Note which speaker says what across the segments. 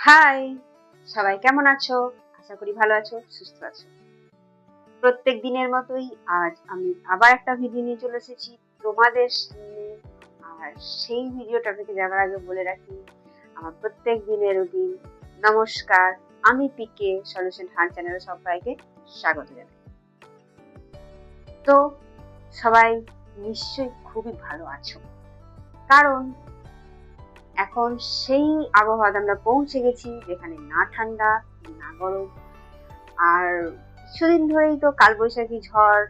Speaker 1: High, সবাই কেমন আছো? আশা করি ভালো আছো, সুস্থ আছো। প্রত্যেক দিনের মতোই আজ আমি আবার একটা ভিডিও নিয়ে চলে এসেছি তোমাদের সামনে। আর সেই ভিডিওটা থেকে যাওয়ার আগে বলে রাখি, আমার প্রত্যেক দিনের রুটিন। নমস্কার, আমি পিকে সলিউশন হার্ট চ্যানেলে সবাইকে স্বাগত জানাই। তো সবাই নিশ্চয়ই খুবই ভালো আছো, কারণ এখন সেই আবহাওয়াতে আমরা পৌঁছে গেছি যেখানে না ঠান্ডা না গরম। আর কিছুদিন ধরেই তো কালবৈশাখী ঝড়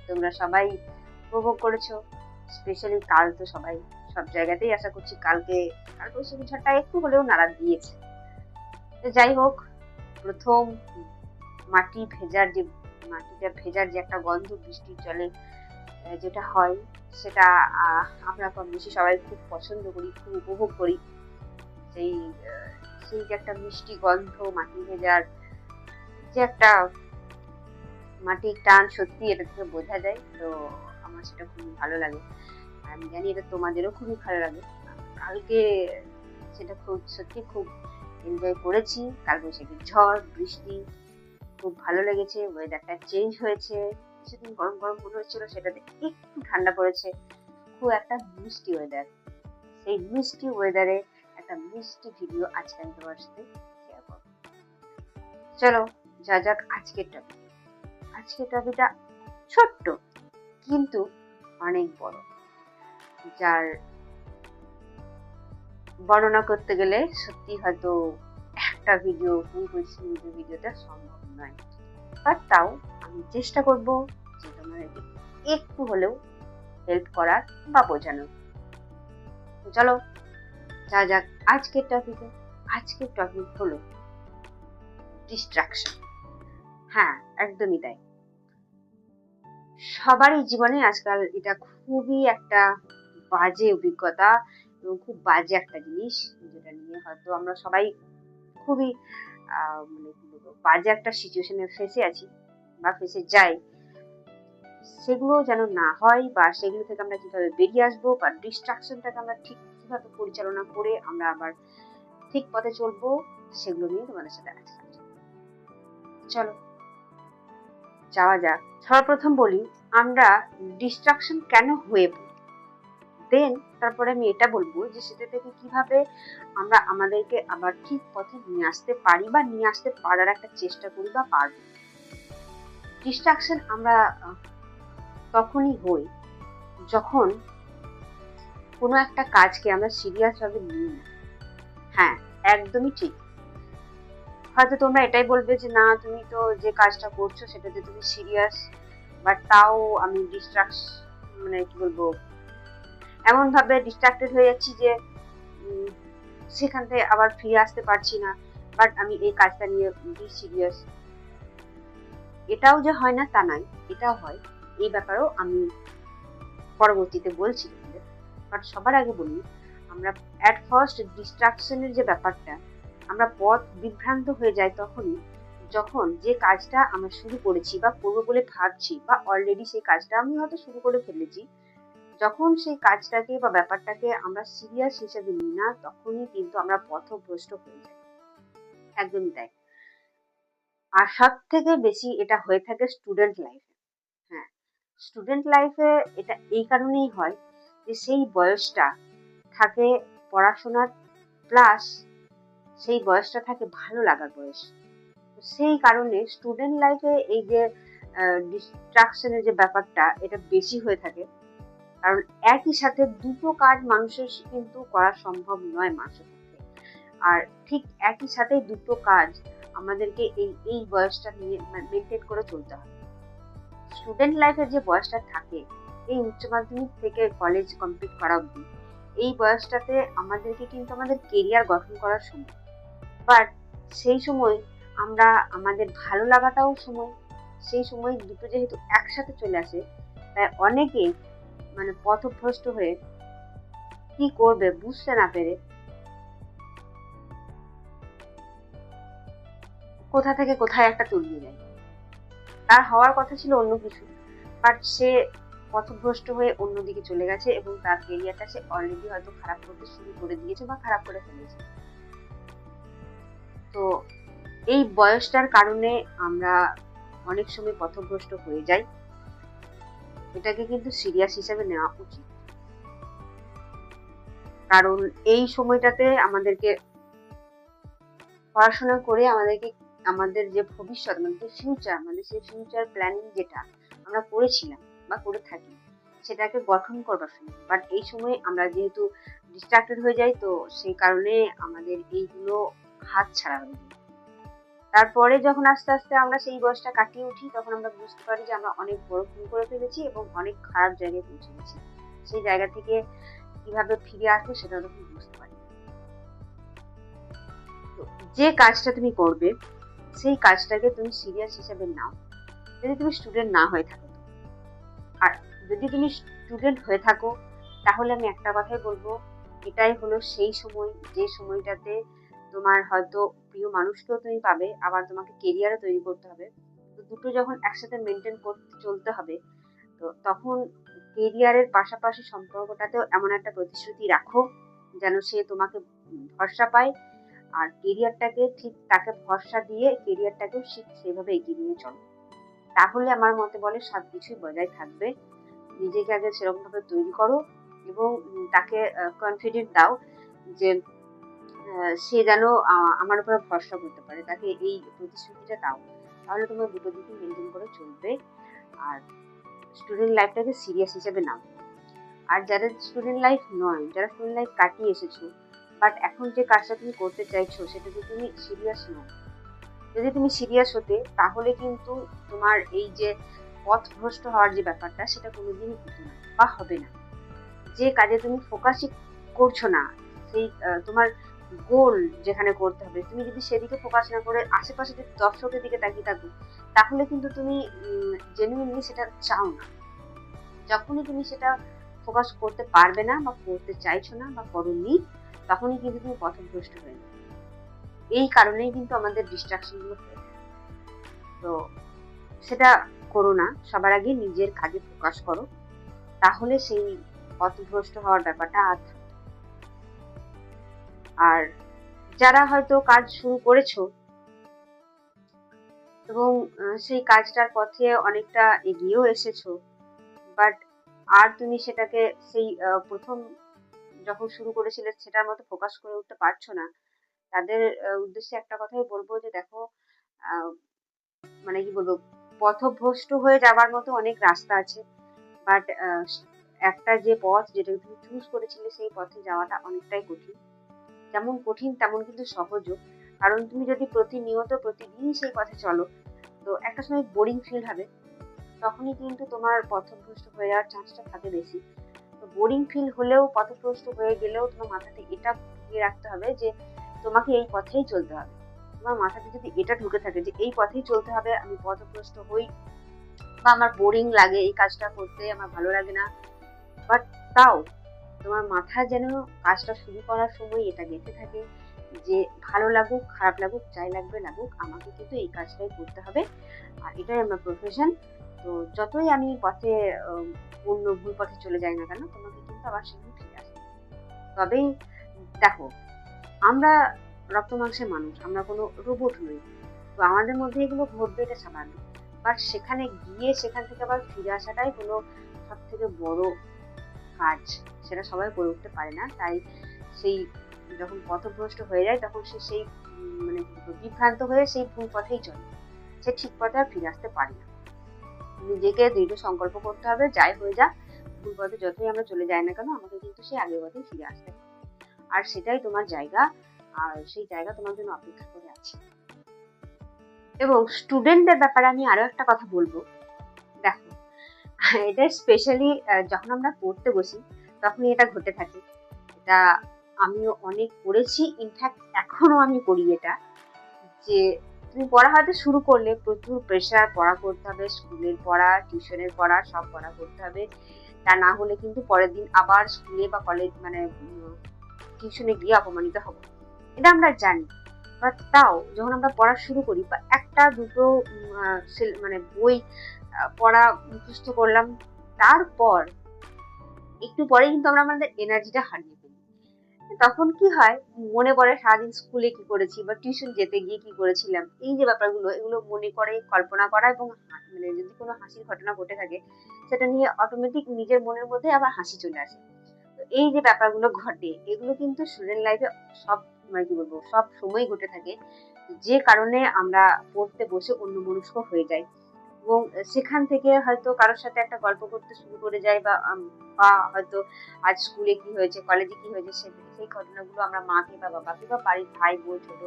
Speaker 1: তোমরা সবাই উপভোগ করেছো। স্পেশালি কাল তো সবাই সব জায়গাতেই আশা করছি কালকে কালবৈশাখী ঝড়টা একটু হলেও নাড়া দিয়েছে। তো যাই হোক, প্রথম মাটিটা ভেজার যে একটা গন্ধ বৃষ্টির জলে যেটা হয়, সেটা আমরা কম বেশি সবাই খুব পছন্দ করি, খুব উপভোগ করি। সেই সেই যে একটা মিষ্টি গন্ধ, মাটি ভেজার যে একটা মাটির টান, সত্যি এটা থেকে বোঝা যায়। তো আমার সেটা খুবই ভালো লাগে, আর আমি জানি এটা তোমাদেরও খুবই ভালো লাগে। কালকে সেটা সত্যি খুব এনজয় করেছি। কালবৈশাখী ঝড় বৃষ্টি খুব ভালো লেগেছে। ওয়েদারটা চেঞ্জ হয়েছে, কিছুদিন গরম গরম মনে হচ্ছিল, সেটাতে একটু ঠান্ডা পড়েছে। খুব একটা মিষ্টি ওয়েদার। সেই মিষ্টি ওয়েদারে একটা মিষ্টি ভিডিও আজকে আমি তোমার সাথে শেয়ার করবো। চলো যা যাক আজকের টপিক। আজকের টপিকটা ছোট্ট কিন্তু অনেক বড়, যার বর্ণনা করতে গেলে সত্যি হয়তো একটা ভিডিওটা সম্ভব নয়। বাট তাও আমি চেষ্টা করব যে তোমাদেরকে একটু হলেও হেল্প করার বা বোঝানোর। চলো যা যাক আজকের টপিকে। আজকের টপিক হলো ডিস্ট্রাকশন। হ্যাঁ, একদমই তাই। সবারই জীবনে আজকাল এটা খুবই একটা বাজে অভিজ্ঞতা এবং খুব বাজে একটা জিনিস, যেটা নিয়ে হয়তো আমরা সবাই খুবই মানে কি বলবো, বাজে একটা সিচুয়েশনে ফেসে আছি বা ফেসে যাই। সেগুলো যেন না হয়, বা সেগুলো থেকে আমরা কিভাবে বেরিয়ে আসবো, বা ডিস্ট্রাকশনটাকে আমরা ঠিক কিভাবে পরিচালনা করে আমরা আবার ঠিক পথে চলবো, সেগুলো নিয়ে তোমাদের সাথে আজকে চলো যাওয়া যাক। সর্বপ্রথম বলি, আমরা ডিস্ট্রাকশন কেন হয়ে পড়ি, দেন তারপরে আমি এটা বলবো যে সেটা থেকে কিভাবে আমরা আমাদেরকে আবার ঠিক পথে নিয়ে আসতে পারি বা নিয়ে আসতে পারার একটা চেষ্টা করি বা পারবো। ডিস্ট্রাকশন আমরা তখনই হই যখন কোনো একটা কাজকে আমরা সিরিয়াস ভাবে নিই না। হ্যাঁ, একদমই ঠিক। হয়তো তোমরা এটাই বলবে যে না, তুমি তো যে কাজটা করছো সেটাতে তুমি সিরিয়াস, বাট তাও আমি মানে কি বলবো, এমন ভাবে ডিস্ট্রাক্টেড হয়ে যাচ্ছি যে সেখান থেকে আবার ফিরে আসতে পারছি না, বাট আমি এই কাজটা নিয়ে সিরিয়াস। এটাও যে হয় না তা নয়, এটাও হয়। এই ব্যাপারেও আমি পরবর্তীতে বলছি। বাট সবার আগে বলি, আমরা অ্যাট ফার্স্ট ডিস্ট্রাকশনের যে ব্যাপারটা, আমরা পথ বিভ্রান্ত হয়ে যাই তখনই যখন যে কাজটা আমরা শুরু করেছি বা করবো বলে ভাবছি, বা অলরেডি সেই কাজটা আমি হয়তো শুরু করে ফেলেছি, যখন সেই কাজটাকে বা ব্যাপারটাকে আমরা সিরিয়াস হিসেবে নিই না, তখনই কিন্তু আমরা পথভ্রষ্ট হয়ে যাই। একদমই তাই। আর সব থেকে বেশি এটা হয়ে থাকে স্টুডেন্ট লাইফে। হ্যাঁ, স্টুডেন্ট লাইফে এটা এই কারণেই হয় যে সেই বয়সটা থাকে পড়াশোনার, প্লাস সেই বয়সটা থাকে ভালো লাগার বয়স। সেই কারণে স্টুডেন্ট লাইফে এই যে ডিস্ট্রাকশনের যে ব্যাপারটা, এটা বেশি হয়ে থাকে। কারণ একই সাথে দুটো কাজ মানুষের কিন্তু করা সম্ভব নয় মানুষের পক্ষে। আর ঠিক একই সাথে দুটো কাজ আমাদেরকে এই এই বয়সটা নিয়ে মেনটেন করে চলতে হয়। স্টুডেন্ট লাইফের যে বয়সটা থাকে, এই উচ্চ মাধ্যমিক থেকে কলেজ কমপ্লিট করা অবধি, এই বয়সটাতে আমাদেরকে কিন্তু আমাদের কেরিয়ার গঠন করার সময়। বাট সেই সময় আমরা আমাদের ভালো লাগাটাও সময়, সেই সময় দুটো যেহেতু একসাথে চলে আসে, তাই অনেকেই মানে পথভ্রষ্ট হয়ে কি করবে বুঝতে না পেরে কোথা থেকে কোথায় একটা তলিয়ে যায়। তার হওয়ার কথা ছিল অন্য কিছু, বাট সে পথভ্রষ্ট হয়ে অন্যদিকে চলে গেছে এবং তার কেরিয়ারটা সে অলরেডি হয়তো খারাপ করতে শুরু করে দিয়েছে বা খারাপ করে ফেলেছে। তো এই বয়সটার কারণে আমরা অনেক সময় পথভ্রষ্ট হয়ে যাই। এটাকে কিন্তু সিরিয়াস হিসেবে নেওয়া উচিত, কারণ এই সময়টাতে আমাদেরকে পড়াশোনা করে আমাদের যে ভবিষ্যৎ, আমাদের ফিউচার, আমাদের সেই ফিউচার প্ল্যানিং যেটা আমরা করেছিলাম বা করে থাকি সেটাকে গঠন করবার সময়। বাট এই সময় আমরা যেহেতু ডিস্ট্রাক্টেড হয়ে যাই, তো সেই কারণে আমাদের এইগুলো হাত ছাড়া হয়ে যায়। তারপরে যখন আস্তে আস্তে আমরা সেই বয়সটা কাটিয়ে উঠি, তখন আমরা বুঝতে পারি যে আমরা অনেক বড় ভুল করে ফেলেছি এবং অনেক খারাপ জায়গায় পৌঁছে গেছি। সেই জায়গা থেকে কিভাবে ফিরে আসবো সেটা তখন বুঝতে পারি। তো যে কাজটা তুমি করবে সেই কাজটাকে তুমি সিরিয়াস হিসেবে নাও, যদি তুমি স্টুডেন্ট না হয়ে থাকো। আর যদি তুমি স্টুডেন্ট হয়ে থাকো, তাহলে আমি একটা কথাই বলবো, এটাই হলো সেই সময় যে সময়টাতে তোমার হয়তো প্রিয় মানুষকেও তুমি পাবে, আবার তোমাকে কেরিয়ারও তৈরি করতে হবে। তো দুটো যখন একসাথে মেনটেন করতে চলতে হবে, তো তখন কেরিয়ারের পাশাপাশি সম্পর্কটাতেও এমন একটা প্রতিশ্রুতি রাখো যেন সে তোমাকে ভরসা পায়, আর কেরিয়ারটাকে ঠিক তাকে ভরসা দিয়ে কেরিয়ারটাকেও সেভাবে এগিয়ে নিয়ে চলো। তাহলে আমার মতে বলে সবকিছুই বজায় থাকবে। নিজেকে আগে সেরকম ভাবে তৈরি করো এবং তাকে কনফিডেন্ট দাও যে সে যেন আমার উপরে ভরসা করতে পারে, তাকে এই প্রতিশ্রুতিটা দাও। তাহলে তোমার দুটো দিকে মেনটেন করে চলবে। আর স্টুডেন্ট লাইফটাকে সিরিয়াস হিসেবে নাও। আর যাদের স্টুডেন্ট লাইফ নয়, যারা স্টুডেন্ট লাইফ কাটিয়ে এসেছো, বাট এখন যে কাজটা তুমি করতে চাইছো সেটাতে তুমি সিরিয়াস নও, যদি তুমি সিরিয়াস হতে, তাহলে কিন্তু তোমার এই যে পথভ্রষ্ট হওয়ার যে ব্যাপারটা সেটা কোনোদিনই হতো না বা হবে না। যে কাজে তুমি ফোকাসই করছো না, সেই তোমার গোল যেখানে করতে হবে, তুমি যদি সেদিকে ফোকাস না করে আশেপাশে যদি দর্শকের দিকে তাকিয়ে থাকো, তাহলে কিন্তু তুমি জেনুইনলি সেটা চাও না। যখনই তুমি সেটা ফোকাস করতে পারবে না বা করতে চাইছো না বা করোনি, তখনই কিন্তু তুমি পথভ্রষ্ট হয়ে যাবে। এই কারণেই কিন্তু আমাদের ডিস্ট্রাকশন গুলো হয়ে থাকে। তো সেটা করো না, সবার আগে নিজের কাজে ফোকাস করো, তাহলে সেই পথভ্রষ্ট হওয়ার ব্যাপারটা আর থাকবে। আর যারা হয়তো কাজ শুরু করেছো এবং সেই কাজটার পথে অনেকটা এগিয়েও এসেছো, বাট আর তুমি সেটাকে সেই প্রথম যখন শুরু করেছিলে সেটার মতো ফোকাস করে উঠতে পারছো না, তাদের উদ্দেশ্যে একটা কথাই বলবো যে দেখো, মানে কি বলবো, পথভ্রষ্ট হয়ে যাবার মতো অনেক রাস্তা আছে, বাট একটা যে পথ যেটা তুমি চুজ করেছিলে সেই পথে যাওয়াটা অনেকটাই কঠিন। যেমন কঠিন তেমন কিন্তু সহজও, কারণ তুমি যদি প্রতিনিয়ত প্রতিদিন সেই পথে চলো, তো একটা সময় বোরিং ফিল হবে, তখনই কিন্তু তোমার পথভ্রষ্ট হয়ে যাওয়ার চান্সটা থাকে বেশি। তো বোরিং ফিল হলেও, পথভ্রষ্ট হয়ে গেলেও তোমার মাথাতে এটা ঢুকিয়ে রাখতে হবে যে তোমাকে এই পথেই চলতে হবে। তোমার মাথাতে যদি এটা ঢুকে থাকে যে এই পথেই চলতে হবে, আমি পথভ্রষ্ট হই বা আমার বোরিং লাগে এই কাজটা করতে, আমার ভালো লাগে না, বাট তাও তোমার মাথায় যেন কাজটা শুরু করার সময় এটা গেঁথে থাকে যে ভালো লাগুক খারাপ লাগুক যাই লাগুক, আমাকে কিন্তু এই কাজটাই করতে হবে, আর এটাই আমার প্রফেশন। তো যতই আমি পথে অন্য ভুল পথে চলে যাই না কেন, তোমাকে কিন্তু আবার সেখানে ফিরে আসতে হবে। তবেই দেখো, আমরা রক্ত মাংসের মানুষ, আমরা কোনো রোবট নই, তো আমাদের মধ্যে এগুলো ঘটবে, এটা স্বাভাবিক। বাট সেখানে গিয়ে সেখান থেকে আবার ফিরে আসাটাই হলো সব থেকে বড় কাজ, সেটা সবাই করে উঠতে পারে না। তাই সেই যখন পথভ্রষ্ট হয়ে যায়, তখন সে সেই মানে বিভ্রান্ত হয়ে সেই ভুল পথেই চলে, সে ঠিক পথে আর ফিরে আসতে পারে না। নিজেকে দৃঢ় সংকল্প করতে হবে, যাই হয়ে যাক, ভুল পথে যতই আমরা চলে যাই না কেন, আমাকে কিন্তু সেই আগের পথেই ফিরে আসতে হবে। আর সেটাই তোমার জায়গা, আর সেই জায়গা তোমার জন্য অপেক্ষা করে আছে। এবং স্টুডেন্টদের ব্যাপারে আমি আরো একটা কথা বলবো, দেখো, এটা স্পেশালি যখন আমরা পড়তে বসি তখনই এটা ঘটে থাকে। এটা আমিও অনেক পড়েছি, ইনফ্যাক্ট এখনো আমি পড়ি এটা, যে তুমি পড়া হয়তো শুরু করলে, প্রচুর প্রেশার, পড়া করতে হবে, স্কুলের পড়া, টিউশনের পড়া, সব পড়া করতে হবে, তা না হলে কিন্তু পরের দিন আবার স্কুলে বা কলেজ মানে টিউশনে গিয়ে অপমানিত হবো, এটা আমরা জানি। বাট তাও যখন আমরা পড়া শুরু করি বা একটা দুটো মানে বই পড়া মুখস্থ করলাম, তারপর একটু পরে কিন্তু আমরা আমাদের এনার্জিটা হারিয়ে ফেলি। তখন কি হয়, মনে পড়ে সারাদিন স্কুলে কি করেছি বা টিউশন যেতে গিয়ে কি করেছিলাম, এই যে ব্যাপারগুলো এগুলো মনে করে কল্পনা করা, এবং মানে যদি কোনো হাসির ঘটনা ঘটে থাকে সেটা নিয়ে অটোমেটিক নিজের মনের মধ্যে আবার হাসি চলে আসে। তো এই যে ব্যাপারগুলো ঘটে এগুলো কিন্তু স্টুডেন্ট লাইফে সব, মানে কি বলবো, সব সময় ঘটে থাকে, যে কারণে আমরা পড়তে বসে অন্যমনস্ক হয়ে যাই, এবং সেখান থেকে হয়তো কারোর সাথে একটা গল্প করতে শুরু করে যাই, বা হয়তো আজ স্কুলে কি হয়েছে, কলেজে কি হয়েছে, সেই ঘটনাগুলো আমরা মাকে বা বাবাকে বা বাড়ির ভাই বোন ছোট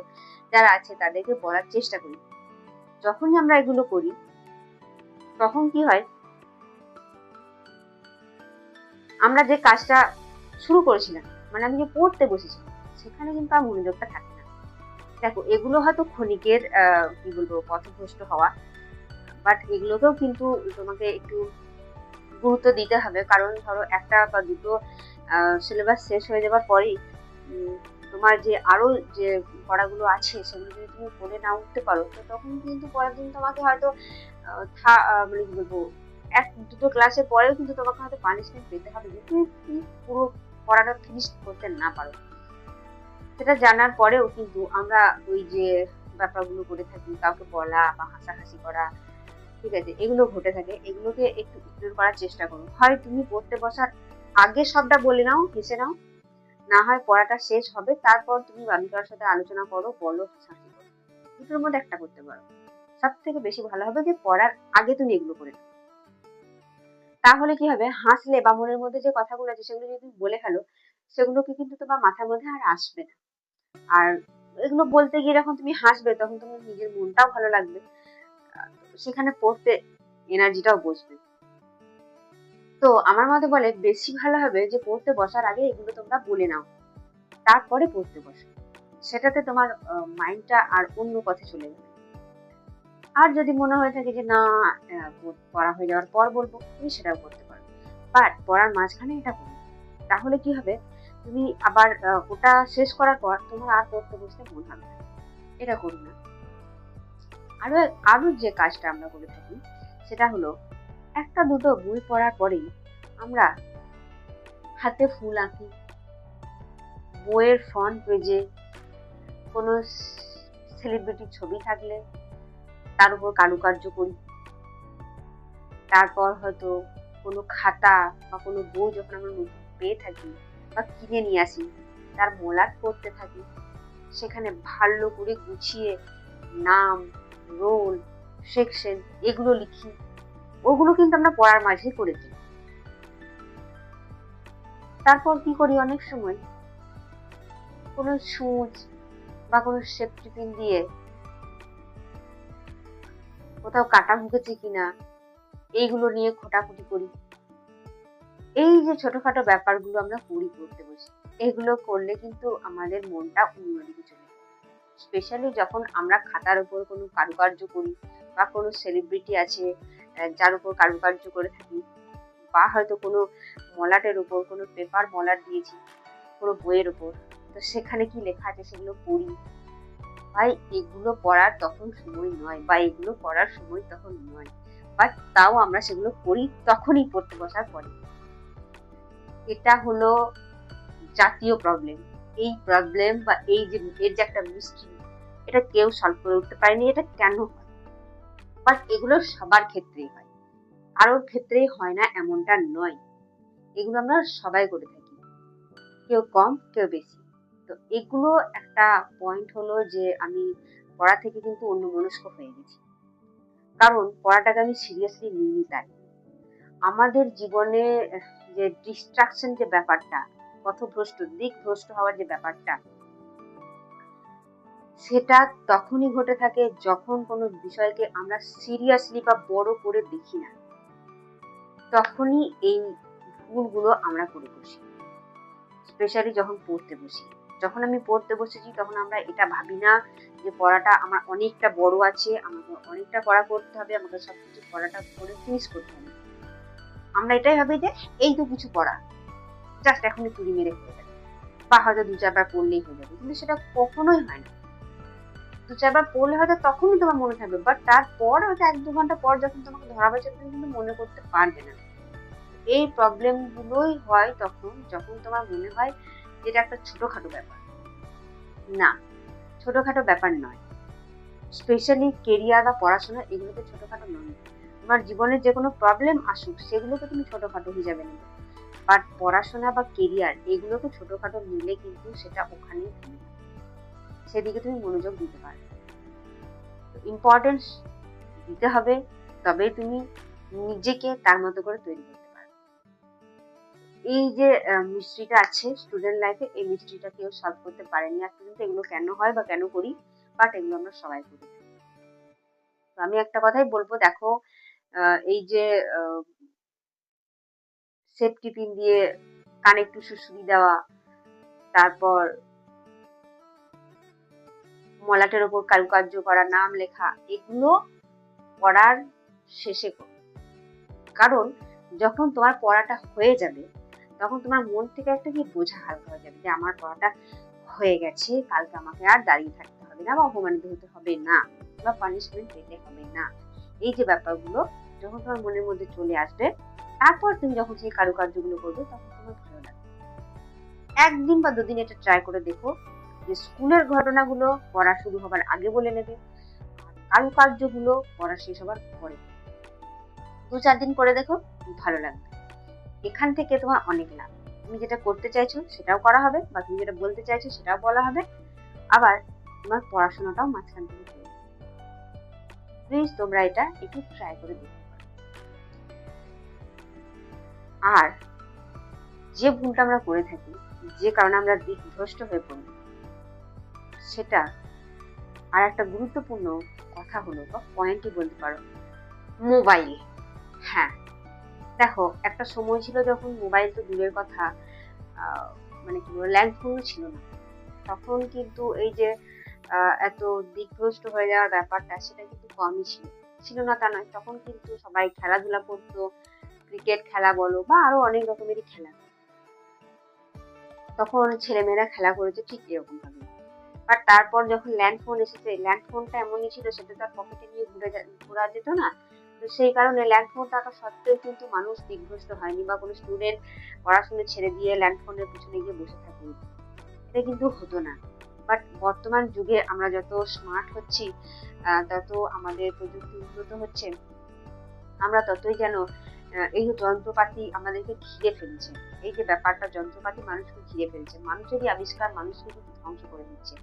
Speaker 1: যারা আছে তাদেরকে বলার চেষ্টা করি। যখনই আমরা এগুলো করি তখন কি হয়, আমরা যে কাজটা শুরু করেছিলাম, মানে আমি যে পড়তে বসেছিলাম, সেখানে কিন্তু আর মনোযোগটা থাকে না। দেখো, এগুলো হয়তো ক্ষণিকের কি বলবো পথভ্রষ্ট হওয়া, বাট এগুলোকেও কিন্তু তোমাকে একটু গুরুত্ব দিতে হবে, কারণ ধরো একটা বা দুটো সিলেবাস শেষ হয়ে যাবার পরেই তোমার যে আরো যে পড়াগুলো আছে সেগুলো যদি তুমি পড়ে না উঠতে পারো, তো তখন কিন্তু পরের দিন তোমাকে হয়তো মানে কি বলবো, এক দুটো ক্লাসের পরেও কিন্তু তোমাকে হয়তো পানিশমেন্ট পেতে হবে যে তুমি পুরো পড়াটা ফিনিশ করতে না পারো। সেটা জানার পরেও কিন্তু আমরা ওই যে ব্যাপারগুলো করে থাকি, কাউকে বলা বা হাসাহাসি করা, ঠিক আছে, এগুলো ঘটে থাকে, এগুলোকে একটু ইগনোর করার চেষ্টা করো। হয় তুমি পড়তে বসার আগে সবটা বলে নাও, হেসে নাও, না হয় পড়াটা শেষ হবে তারপর তুমি বাড়ি কারোর সাথে আলোচনা করো, বলো, হাসাহাসি করো, দুটোর মধ্যে একটা করতে পারো। সব থেকে বেশি ভালো হবে যে পড়ার আগে তুমি এগুলো করে নাও। তাহলে কি হবে, হাসলে বা মনের মধ্যে যে কথাগুলো আছে সেগুলো যদি তুমি বলে ফেলো, সেগুলোকে কিন্তু তোমার মাথার মধ্যে আর আসবে না। আর এগুলো বলতে গিয়ে যখন তুমি হাসবে তখন তোমার নিজের মনটাও ভালো লাগবে, সেখানে পড়তে এনার্জিটাও বসবে। তো আমার মতে বলে বেশি ভালো হবে যে পড়তে বসার আগে এগুলো তোমরা বলে নাও, তারপরে পড়তে বসো। সেটাতে তোমার মাইন্ডটা আর অন্য পথে চলে যাবে। আর যদি মনে হয়ে থাকে যে না, পড়া হয়ে যাওয়ার পর বলবো, তুমি সেটাও করতে পারো, বাট পড়ার মাঝখানে এটা করো। তাহলে কি হবে, তুমি আবার ওটা শেষ করার পর তোমার আর পড়তে বসতে মন হবে না। এটা করো না। আরো আরো যে কাজটা আমরা করে থাকি সেটা হলো, একটা দুটো বই পড়ার পরেই আমরা হাতে ফুল আঁকি, বইয়ের ফ্রন্ট পেজে কোনো সেলিব্রিটির ছবি থাকলে তার উপর কারুকার্য করি। তারপর হয়তো কোনো খাতা বা কোনো বই যখন আমরা নতুন পেয়ে থাকি বা কিনে নিয়ে আসি, তার মলাট করতে থাকি, সেখানে ভালো করে গুছিয়ে নাম, রোল, সেকশন এগুলো লিখি। ওগুলো কিন্তু আমরা পড়ার মাঝেই করে দিই। তারপর কি করি, অনেক সময় কোনো সুচ বা কোনো সেফটি পিন দিয়ে কোথাও কাটা ঢুকেছে কিনা এইগুলো নিয়ে খোঁটাখুটি করি। এই যে ছোটখাটো ব্যাপারগুলো আমরা করি পড়তে বসে, এগুলো করলে কিন্তু আমাদের মনটা অন্যদিকে চলে যায়। স্পেশালি যখন আমরা খাতার উপর কোনো কারুকার্য করি বা কোনো সেলিব্রিটি আছে যার উপর কারুকার্য করে থাকি, বা হয়তো কোনো মলাটের উপর কোনো পেপার মলাট দিয়েছি কোনো বইয়ের উপর, তো সেখানে কি লেখা আছে সেগুলো পড়ি। ভাই, এগুলো পড়ার তখন সময় নয়, বা এগুলো পড়ার সময় তখন নয়, বাট তাও আমরা সেগুলো করি তখনই পড়তে বসার পরে। এটা হলো জাতীয় প্রবলেম। এই প্রবলেম বা এই যে এর যে একটা মিস্ট্রি, এটা কেউ সলভ করে উঠতে পারেনি এটা কেন হয়, বাট এগুলো সবার ক্ষেত্রেই হয়, কারোর ক্ষেত্রেই হয় না এমনটা নয়। এগুলো আমরা সবাই করে থাকি, কেউ কম কেউ বেশি। তো এগুলো একটা পয়েন্ট হলো যে আমি পড়া থেকে কিন্তু অন্যমনস্ক হয়ে গেছি, কারণ পড়াটাকে আমি সিরিয়াসলি নিইনি। তাই আমাদের জীবনে যে ডিস্ট্রাকশন যে ব্যাপারটা, পথভ্রষ্ট দিকভ্রষ্ট হওয়ার যে ব্যাপারটা, সেটা তখনই ঘটে থাকে যখন কোনো বিষয়কে আমরা সিরিয়াসলি বা বড় করে দেখি না, তখনই এই ভুলগুলো আমরা করে বসি। স্পেশালি যখন পড়তে বসি, যখন আমি পড়তে বসেছি তখন আমরা এটা ভাবি না যে পড়াটা আমার অনেকটা বড় আছে, আমাকে অনেকটা পড়া করতে হবে, আমাকে সবকিছু পড়াটা করে ফিনিশ করতে হবে। আমরা এটাই ভাবি যে এই তো কিছু পড়া, জাস্ট এখনই তুড়ি মেরে হয়ে যাবে, বা হয়তো দু চারবার পড়লেই হয়ে যাবে, কিন্তু সেটা কখনোই হয় না। দু চারবার পড়লে হয়তো তখনই তোমার মনে থাকবে, বাট তারপর হয়তো এক দু ঘন্টা পর যখন তোমাকে ধরা হয়েছে তুমি কিন্তু মনে করতে পারবে না। এই প্রবলেম গুলোই হয় তখন যখন তোমার মনে হয় যেটা একটা ছোটখাটো ব্যাপার। না, ছোটখাটো ব্যাপার নয়। স্পেশালি কেরিয়ার বা পড়াশোনা এগুলোকে ছোটখাটো নয়। তোমার জীবনে যে কোনো প্রবলেম আসুক সেগুলোকে তুমি ছোটখাটো হিসাবে নেবে, বাট পড়াশোনা বা কেরিয়ার এগুলোকে ছোটখাটো নিলে কিন্তু সেটা ওখানেই থেমে যাবে। সেদিকে তুমি মনোযোগ দিতে পারবে। ইম্পর্টেন্স দিতে হবে, তবেই তুমি নিজেকে তার মতো করে তৈরি করতে পারবে। এই যে মিস্ট্রিটা আছে স্টুডেন্ট লাইফে, এই মিস্ট্রিটা কেউ সলভ করতে পারেনি আজ পর্যন্ত। এগুলো কেন হয় বা কেন করি, বাট এগুলো আমরা সবাই করি। তো আমি একটা কথাই বলবো, দেখো এই যে সেফটি পিন দিয়ে কানে একটু সুড়সুড়ি দেওয়া, তারপর মলাটের ওপর কারুকার্য করা, নাম লেখা, এগুলো পড়ার শেষে করো। কারণ যখন তোমার পড়াটা হয়ে যাবে তখন তোমার মন থেকে একটা কি বোঝা হালকা হয়ে যাবে যে আমার পড়াটা হয়ে গেছে, কালকে আমাকে আর দাঁড়িয়ে থাকতে হবে না বা অপমানিত হতে হবে না বা পানিশমেন্ট পেতে হবে না। এই যে ব্যাপারগুলো যখন তোমার মনের মধ্যে চলে আসবে, তারপর তুমি যখন সেই কারুকার্যগুলো করবে তখন তোমার ভালো লাগবে। একদিন বা দুদিন এটা ট্রাই করে দেখো যে স্কুলের ঘটনাগুলো পড়া শুরু হবার আগে বলে নেবে, আর কারুকার্যগুলো পড়া শেষ হবার পরে। 2-4 দিন করে দেখো, ভালো লাগবে। এখান থেকে তোমার অনেক লাভ। তুমি যেটা করতে চাইছো সেটাও করা হবে, বা তুমি যেটা বলতে চাইছো সেটাও বলা হবে, আবার তোমার পড়াশোনাটাও মাঝখান থেকে চলে যাবে। প্লিজ তোমরা এটা একটু ট্রাই করে দেখতে পারো। আর যে ভুলটা আমরা করে থাকি, যে কারণে আমরা দিকভ্রষ্ট হয়ে পড়ি, সেটা আর একটা গুরুত্বপূর্ণ কথা হলো বা পয়েন্টই বলতে পারো, মোবাইল। হ্যাঁ, দেখো একটা সময় ছিল যখন মোবাইল তো দূরের কথা, মানে কি বলবো, ল্যান্ড ফোনও ছিল না। তখন কিন্তু এই যে এত দিকভ্রষ্ট হয়ে যাওয়ার ব্যাপারটা সেটা কিন্তু কমই ছিল। ছিল না তা নয়, তখন কিন্তু সবাই খেলাধুলা করতো, ক্রিকেট খেলা বলো বা আরো অনেক রকমেরই খেলা। তখন ছেলেমেয়েরা খেলা করেছে ঠিক এরকম ভাবে। বাট তারপর যখন ল্যান্ড ফোন এসেছে, ল্যান্ড ফোনটা এমনই ছিল সেটা তার পকেটে নিয়ে ঘোরা যেত না। তো সেই কারণে ল্যান্ড ফোন থাকা সত্ত্বেও কিন্তু মানুষ দিকভ্রষ্ট হয়নি, বা কোনো স্টুডেন্ট পড়াশোনা ছেড়ে দিয়ে ল্যান্ড ফোনের পিছনে গিয়ে বসে থাকেনি। এটা কিন্তু হতো না। বাট বর্তমান যুগে আমরা যত স্মার্ট হচ্ছি, তত আমাদের প্রযুক্তি উন্নত হচ্ছে, আমরা ততই যেন এই যে যন্ত্রপাতি আমাদেরকে ঘিরে ফেলছে, এই যে ব্যাপারটা যন্ত্রপাতি মানুষকে ঘিরে ফেলছে, মানুষেরই আবিষ্কার মানুষকে কিন্তু ধ্বংস করে দিচ্ছে।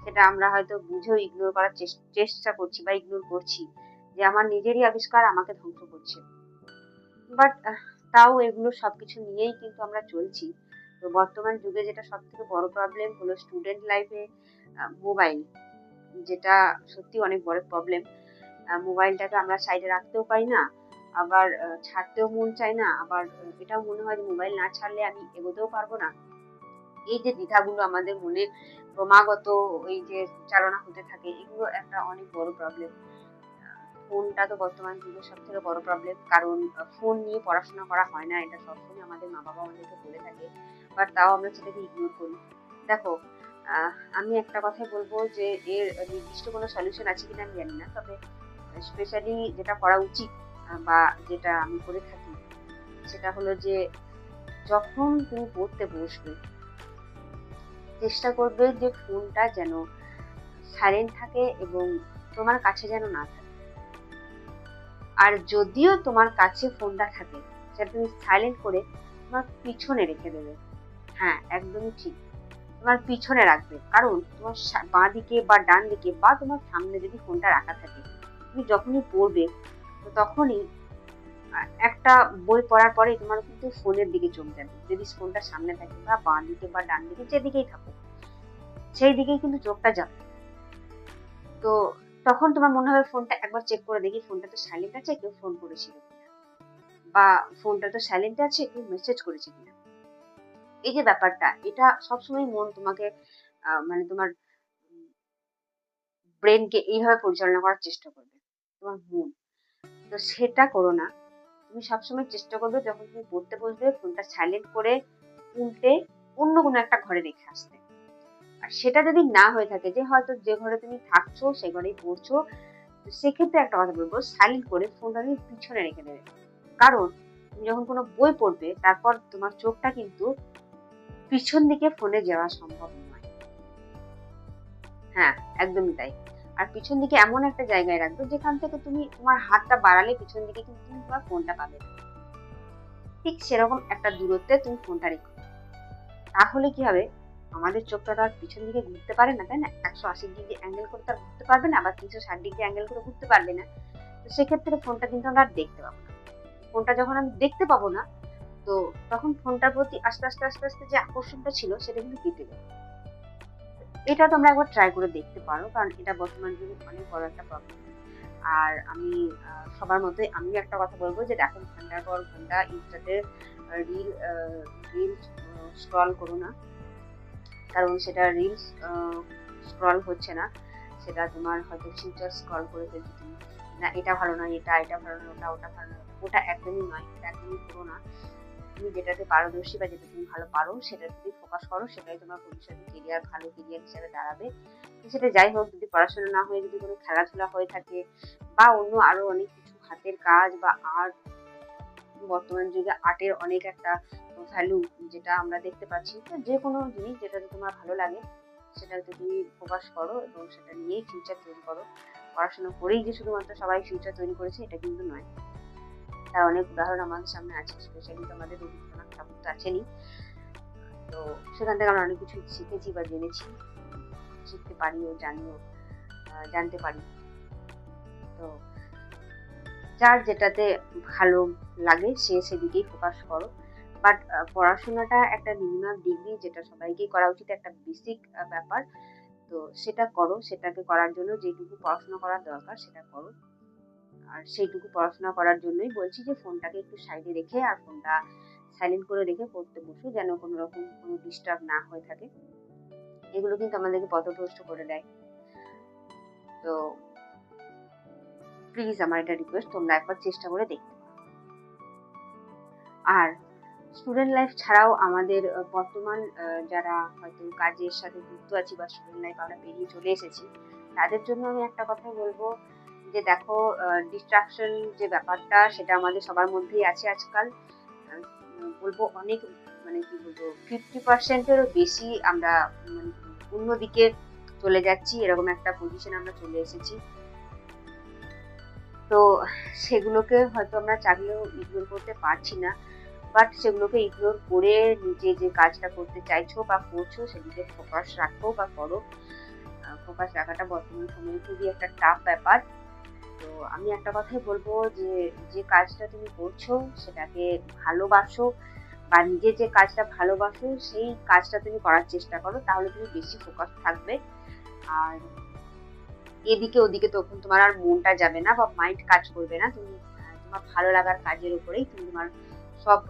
Speaker 1: সেটা আমরা হয়তো বুঝেও ইগনোর করার চেষ্টা করছি বা ইগনোর করছি যে আমার নিজেরই আবিষ্কার আমাকে ধ্বংস করছে। বাট তাও এগুলো সবকিছু নিয়েই কিন্তু আমরা চলছি। তো বর্তমান যুগে যেটা সব থেকে বড় প্রবলেম হলো স্টুডেন্ট লাইফে মোবাইল, যেটা সত্যি অনেক বড় প্রবলেম। মোবাইলটাকে আমরা সাইডে রাখতেও পারি না, আবার ছাড়তেও মন চায় না, আবার এটাও মনে হয় যে মোবাইল না ছাড়লে আমি এগোতেও পারবো না। এই যে দ্বিধাগুলো আমাদের মনে ক্রমাগত এই যে চালনা হতে থাকে, এগুলো একটা অনেক বড় প্রবলেম। ফোনটা তো বর্তমান যুগের সব থেকে বড় প্রবলেম, কারণ ফোন নিয়ে পড়াশোনা করা হয় না, এটা সবসময় আমাদের মা বাবা আমাদেরকে বলে থাকে, বাট তাও আমরা সেটাকে ইগনোর করি। দেখো, আমি একটা কথাই বলবো যে এর নির্দিষ্ট কোনো সলিউশন আছে কিনা আমি জানি না, তবে স্পেশালি যেটা করা উচিত বা যেটা আমি করে থাকি সেটা হলো যে যখন তুমি পড়তে বসবে চেষ্টা করবে যে ফোনটা যেন সাইলেন্ট থাকে এবং তোমার কাছে যেন না থাকে। আর যদিও তোমার কাছে ফোনটা থাকে সেটা তুমি সাইলেন্ট করে তোমার পিছনে রেখে দেবে। হ্যাঁ, একদমই ঠিক, তোমার পিছনে রাখবে। কারণ তোমার বাঁ দিকে বা ডান দিকে বা তোমার সামনে যদি ফোনটা রাখা থাকে, তুমি যখনই পড়বে তো তখনই একটা বই পড়ার পরে তোমার কিন্তু ফোনের দিকে চোখ যাবে, যদি ফোনটা সামনে থাকে বা বাঁ দিকে বা ডান দিকে যেদিকেই থাকুক সেই দিকেই কিন্তু চোখটা যাবে। তো তখন তোমার মনে হবে ফোনটা একবার চেক করে দেখি ফোনটা তো সাইলেন্ট আছে, কেউ ফোন করেছিল কিনা, বা ফোনটা তো সাইলেন্ট আছে, কেউ মেসেজ করেছে কিনা। এই যে ব্যাপারটা, এটা সবসময় মন তোমাকে মানে তোমার ব্রেনকে এইভাবে পরিচালনা করার চেষ্টা করবে, তোমার মন। তো সেটা করো না। তুমি সবসময় চেষ্টা করবে যখন তুমি পড়তে বসবে ফোনটা সাইলেন্ট করে উল্টে অন্য কোনো একটা ঘরে রেখে আসতে। আর সেটা যদি না হয়ে থাকে, যে হয়তো যে ঘরে তুমি থাকছো সে ঘরেই পড়ছো, তো সেক্ষেত্রে একটা কথা বলবো, সাইলেন্ট করে ফোনটা তুমি পিছনে রেখে দেবে। কারণ তুমি যখন কোনো বই পড়বে তারপর তোমার চোখটা কিন্তু পিছন দিকে ফোনে যাওয়া সম্ভব নয়। হ্যাঁ, একদমই তাই। আর পিছন দিকে এমন একটা জায়গায় রাখবে যেখান থেকে তুমি তোমার হাতটা বাড়ালে পিছন দিকে কিন্তু তুমি তোমার ফোনটা পাবে না। ঠিক সেরকম একটা দূরত্বে তুমি ফোনটা রেখো। তাহলে কি হবে, আমাদের চোখটা তো আর পিছন দিকে ঘুরতে পারে না, তাই না? 180 ডিগ্রি অ্যাঙ্গেল করে তো আর ঘুরতে পারবে না, আবার 360 ডিগ্রি অ্যাঙ্গেল করে ঘুরতে পারবে না। তো সেক্ষেত্রে ফোনটা কিন্তু আমরা আর দেখতে পাবো না। ফোনটা যখন আমি দেখতে পাবো না, তো তখন ফোনটার প্রতি আস্তে আস্তে আস্তে আস্তে যে আকর্ষণটা ছিল সেটা কিন্তু কেটে যাবে। এটা তোমরা একবার ট্রাই করে দেখতে পারো, কারণ এটা বর্তমান যুগে অনেক বড় একটা প্রবলেম। আর আমি সবার মতোই আমিও একটা কথা বলবো যে দেখো, ঘন্টার পর ঘন্টা ইনস্টাতে রিল রিল স্ক্রল করো না, কারণ সেটা রিলস স্ক্রল হচ্ছে না, সেটা তোমার হয়তো ফিউচার স্ক্রল করে ফেলছো তুমি। না এটা ভালো নয়, এটা ভালো নয়, ওটা ভালো নয়, ওটা একদমই নয়, এটা একদমই করো না। তুমি যেটাতে পারদর্শী বা যেটা তুমি ভালো পারো সেটার প্রতি ফোকাস করো, সেটাই তোমার ভবিষ্যতে কেরিয়ার, ভালো কেরিয়ার হিসেবে দাঁড়াবে। সেটা যাই হোক, যদি পড়াশোনা না হয়ে যদি কোনো খেলাধুলা হয়ে থাকে বা অন্য আরো অনেক কিছু হাতের কাজ বা আর্ট, বর্তমান যুগে আর্টের অনেক একটা ভ্যালু যেটা আমরা দেখতে পাচ্ছি, তো যে কোনো জিনিস যেটাতে তোমার ভালো লাগে সেটাতে তুমি ফোকাস করো এবং সেটা নিয়েই ফিউচার তৈরি করো। পড়াশোনা করেই যে শুধুমাত্র সবাই ফিউচার তৈরি করেছে এটা কিন্তু নয়, তার অনেক উদাহরণ আমাদের সামনে আছে। স্পেশালি তো আমাদের রবীন্দ্রনাথ ঠাকুর তো আছেনই। তো সেখান থেকে আমরা অনেক কিছু শিখেছি বা জেনেছি, শিখতে পারিও, জানতে পারি। তো যার যেটাতে ভালো লাগে সে সেদিকেই ফোকাস করো। বাট পড়াশোনাটা একটা মিনিমাম ডিগ্রি, যেটা সবাইকেই করা উচিত, একটা বেসিক ব্যাপার। তো সেটা করো, সেটাকে করার জন্য যেটুকু পড়াশোনা করার দরকার সেটা করো। আর সেইটুকু পড়াশোনা করার জন্যই বলছি যে ফোনটাকে একটু সাইডে রেখে আর ফোনটা সাইলেন্ট করে রেখে পড়তে বসো, যেন কোনো রকম কোনো ডিস্টার্ব না হয়ে থাকে। এগুলো কিন্তু আমাদেরকে পথভ্রষ্ট করে দেয়। তো প্লিজ আমার এটা রিকোয়েস্ট, তোমরা একবার চেষ্টা করে দেখতে পারো। আর স্টুডেন্ট লাইফ ছাড়াও আমাদের বর্তমান যারা হয়তো কাজের সাথে যুক্ত আছি বা স্টুডেন্ট লাইফ আমরা পেরিয়ে চলে এসেছি, তাদের জন্য আমি একটা কথা বলবো যে দেখো, ডিস্ট্রাকশন যে ব্যাপারটা সেটা আমাদের সবার মধ্যেই আছে আজকাল। বলবো অনেক, মানে কি বলবো, 50%-এরও বেশি আমরা মানে অন্যদিকে চলে যাচ্ছি, এরকম একটা পজিশন আমরা চলে এসেছি। তো সেগুলোকে হয়তো আমরা চাইলেও ইগনোর করতে পারছি না, বাট সেগুলোকে ইগনোর করে নিজে যে কাজটা করতে চাইছো বা করছো সেদিকে ফোকাস রাখো বা করো। ফোকাস রাখাটা বর্তমান সময়ে খুবই একটা টাফ ব্যাপার। তো আমি একটা কথাই বলবো যে যে কাজটা তুমি করছো সেটাকে ভালোবাসো, বা নিজে যে কাজটা ভালোবাসো সেই কাজটা তুমি করার চেষ্টা করো, তাহলে তুমি বেশি ফোকাস থাকবে। আর এদিকে ওদিকে তখন তোমার আর মনটা যাবে না বা মাইন্ড কাজ করবে না, তুমি তোমার ভালো লাগার কাজের উপরেই তুমি তোমার সব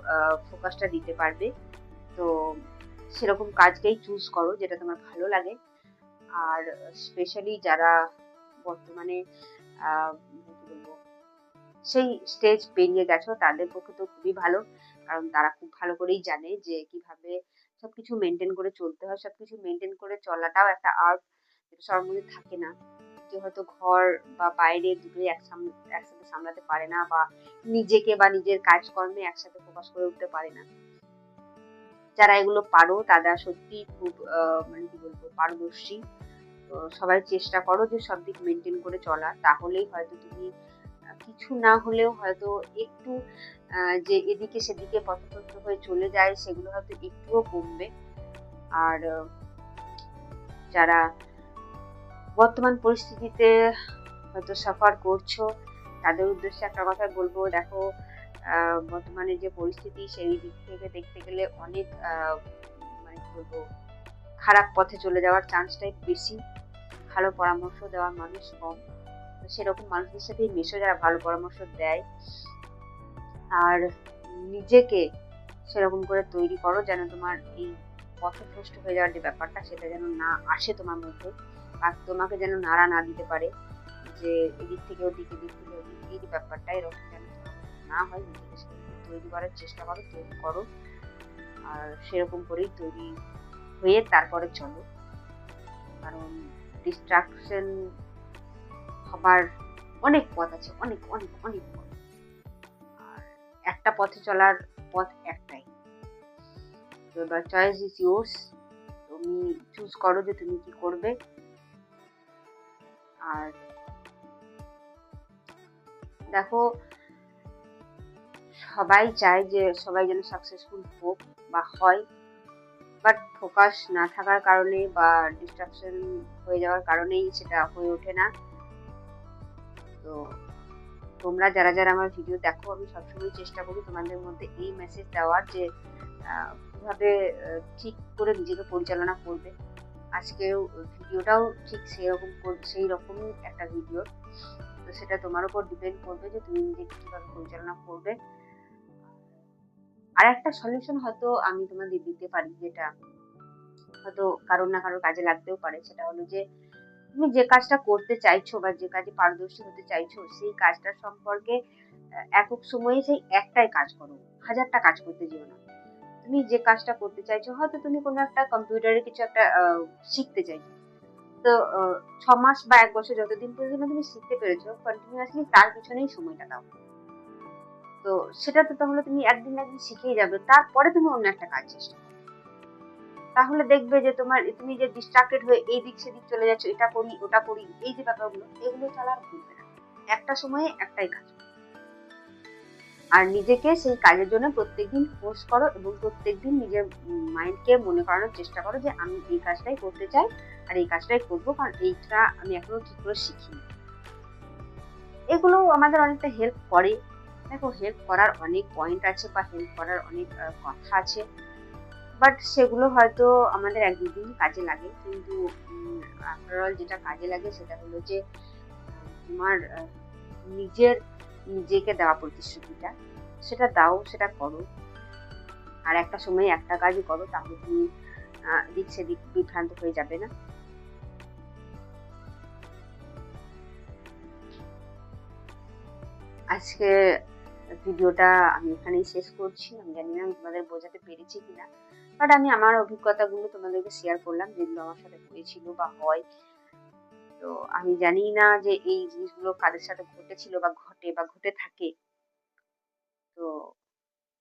Speaker 1: ফোকাসটা দিতে পারবে। তো সেরকম কাজকেই চুজ করো যেটা তোমার ভালো লাগে। আর স্পেশালি যারা বর্তমানে কি বলবো, সেই স্টেজ পেরিয়ে গেছো তাদের পক্ষে তো খুবই ভালো, কারণ তারা খুব ভালো করেই জানে যে কিভাবে সবকিছু মেনটেন করে চলতে হয়। সবকিছু মেনটেন করে চলাটাও একটা আর্ট, যেটা সবার মধ্যে থাকে না। কেউ হয়তো ঘর বা বাইরে দুটোই একসাথে সামলাতে পারে না, বা নিজেকে বা নিজের কাজকর্মে একসাথে ফোকাস করে উঠতে পারে না। যারা এগুলো পারো তারা সত্যি খুব মানে কি বলবো, পারদর্শী। তো সবাই চেষ্টা করো যে সব দিক মেনটেন করে চলা, তাহলেই হয়তো তুমি কিছু না হলেও হয়তো একটু যে এদিকে সেদিকে পথভ্রষ্ট হয়ে চলে যায় সেগুলো হয়তো একটুও কমবে। আর যারা বর্তমান পরিস্থিতিতে হয়তো সাফার করছো তাদের উদ্দেশ্যে একটা কথা বলবো, দেখো বর্তমানে যে পরিস্থিতি সেই দিক থেকে দেখতে গেলে অনেক মানে কি বলবো, খারাপ পথে চলে যাওয়ার চান্সটাই বেশি। ভালো পরামর্শ দেওয়ার মানুষ কম। তো সেরকম মানুষদের সাথেই মেশো যারা ভালো পরামর্শ দেয়। আর নিজেকে সেরকম করে তৈরি করো যেন তোমার এই পথভ্রষ্ট হয়ে যাওয়ার যে ব্যাপারটা সেটা যেন না আসে তোমার মধ্যে, আর তোমাকে যেন নাড়া না দিতে পারে যে এদিক থেকে ওদিকে, এদিক থেকে ওদিক, এই যে ব্যাপারটা এরকম যেন না হয়। নিজেকে সেরকম তৈরি করার চেষ্টা করো, তৈরি করো। আর সেরকম করেই তৈরি হয়ে তারপরে চলো, কারণ ডিস্ট্রাকশন হবার অনেক পথ আছে, অনেক অনেক অনেক পথ। আর একটা পথে চলার পথ একটাই। তো দ্য চয়েস ইজ ইয়োর্স। তুমি চুজ করো যে তুমি কি করবে। আর দেখো, সবাই চায় যে সবাই যেন সাকসেসফুল হোক বা হয়, বাট ফোকাস না থাকার কারণে বা ডিস্ট্রাকশন হয়ে যাওয়ার কারণেই সেটা হয়ে ওঠে না। তো তোমরা যারা যারা আমার ভিডিও দেখো, আমি সবসময় চেষ্টা করি তোমাদের মধ্যে এই মেসেজ দেওয়ার যে কিভাবে ঠিক করে নিজেকে পরিচালনা করবে। আজকেও ভিডিওটাও ঠিক সেই রকমই একটা ভিডিও। তো সেটা তোমার উপর ডিপেন্ড করবে যে তুমি নিজেকে কিভাবে পরিচালনা করবে। আর একটা সলিউশন হয়তো আমি তোমাদের দিতে পারি, যেটা হয়তো কারোর না কারোর কাজে লাগতেও পারে। সেটা হলো যে তুমি যে কাজটা করতে চাইছো বা যে কাজে পারদর্শী হতে চাইছো, সেই কাজটার সম্পর্কে একক সময়ে সেই একটাই কাজ করো, 1000টা কাজ করতে যেও না। তুমি যে কাজটা করতে চাইছো, হয়তো তুমি কোনো একটা কম্পিউটারে কিছু একটা শিখতে চাইছো, তো 6 মাস বা 1 বছর যতদিন পর্যন্ত তুমি শিখতে পেরেছো, কন্টিনিউয়াসলি তার পিছনেই সময়টা দাও। তো সেটা তো তাহলে তুমি একদিন না একদিন শিখেই যাবে, তারপরে তুমি অন্য একটা কাজ চেষ্টা করো। তাহলে দেখবে যে তুমি যে ডিস্ট্রাক্টেড হয়ে এই দিক সেদিক চলে যাচ্ছ, এটা করি ওটা করি, এই যে ব্যাপারগুলো, এগুলো চালার ভুলবে না। একটা সময়ে একটাই কাজ করো। আর নিজেকে সেই কাজের জন্য প্রত্যেকদিন ফোর্স করো এবং প্রত্যেকদিন নিজের মাইন্ডকে মনে করানোর চেষ্টা করো যে আমি এই কাজটাই করতে চাই আর এই কাজটাই করবো, কারণ এইটা আমি এখনো ঠিক করে শিখিনি। এগুলো আমাদের অনেকটা হেল্প করে। দেখো, হেল্প করার অনেক পয়েন্ট আছে বা হেল্প করার অনেক কথা আছে, বাট সেগুলো হয়তো আমাদের এক দুদিন কাজে লাগে, কিন্তু আফটার অল যেটা কাজে লাগে সেটা হলো যে তোমার নিজেকে দেওয়া প্রতিশ্রুতিটা, সেটা দাও, সেটা করো। আর একটা সময় একটা কাজই করো, তাহলে তুমি এদিক সেদিক বিভ্রান্ত হয়ে যাবে না। আজকে ভিডিওটা আমি এখানেই শেষ করছি। আমি জানি না আমি তোমাদের বোঝাতে পেরেছি কিনা, বাট আমি আমার অভিজ্ঞতাগুলো তোমাদেরকে শেয়ার করলাম, যেগুলো আমার সাথে হয়েছিল বা হয়। তো আমি জানি না যে এই জিনিসগুলো কাদের সাথে ঘটেছিল বা ঘটে বা ঘটে থাকে। তো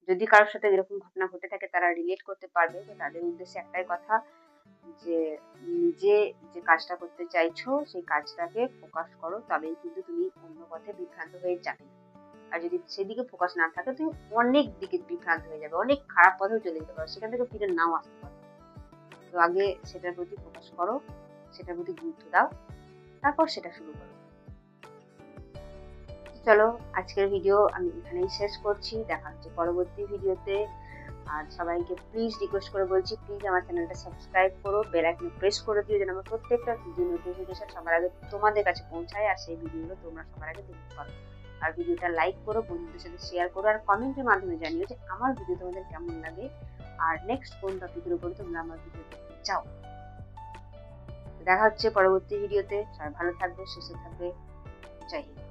Speaker 1: যদি কারোর সাথে এরকম ঘটনা ঘটে থাকে, তারা রিলেট করতে পারবে। তো তাদের উদ্দেশ্যে একটাই কথা, যে নিজে যে কাজটা করতে চাইছো সেই কাজটাকে ফোকাস করো, তবেই কিন্তু তুমি অন্য পথে বিভ্রান্ত হয়ে যাবে। আর যদি সেদিকে ফোকাস না থাকে, তুমি অনেক দিকে বিভ্রান্ত হয়ে যাবে, অনেক খারাপ পথেও চলে যেতে পারো, সেখান থেকে ফিরে নাও আসতে পারো। তো আগে সেটার প্রতি ফোকাস করো, সেটার প্রতি গুরুত্ব দাও, তারপর সেটা শুরু করো। চলো, আজকের ভিডিও আমি এখানেই শেষ করছি। দেখা হচ্ছে পরবর্তী ভিডিওতে। আর সবাইকে প্লিজ রিকোয়েস্ট করে বলছি, প্লিজ আমার চ্যানেলটা সাবস্ক্রাইব করো, বেল আইকন প্রেস করে দিও, যেন আমার প্রত্যেকটা ভিডিও নোটিফিকেশন সবার আগে তোমাদের কাছে পৌঁছায় আর সেই ভিডিওগুলো তোমরা সবার আগে দেখতে পারো। আর ভিডিওটা লাইক করো, বন্ধুদের সাথে শেয়ার করো, আর কমেন্টের মাধ্যমে জানিও যে আমার ভিডিও তোমাদের কেমন লাগে আর নেক্সট কোন টপিকের উপরে তোমরা আমার ভিডিও দেখতে চাও। দেখা হচ্ছে পরবর্তী ভিডিওতে। সবাই ভালো থাকবে, সুস্থ থাকবে। জয় হিন্দ।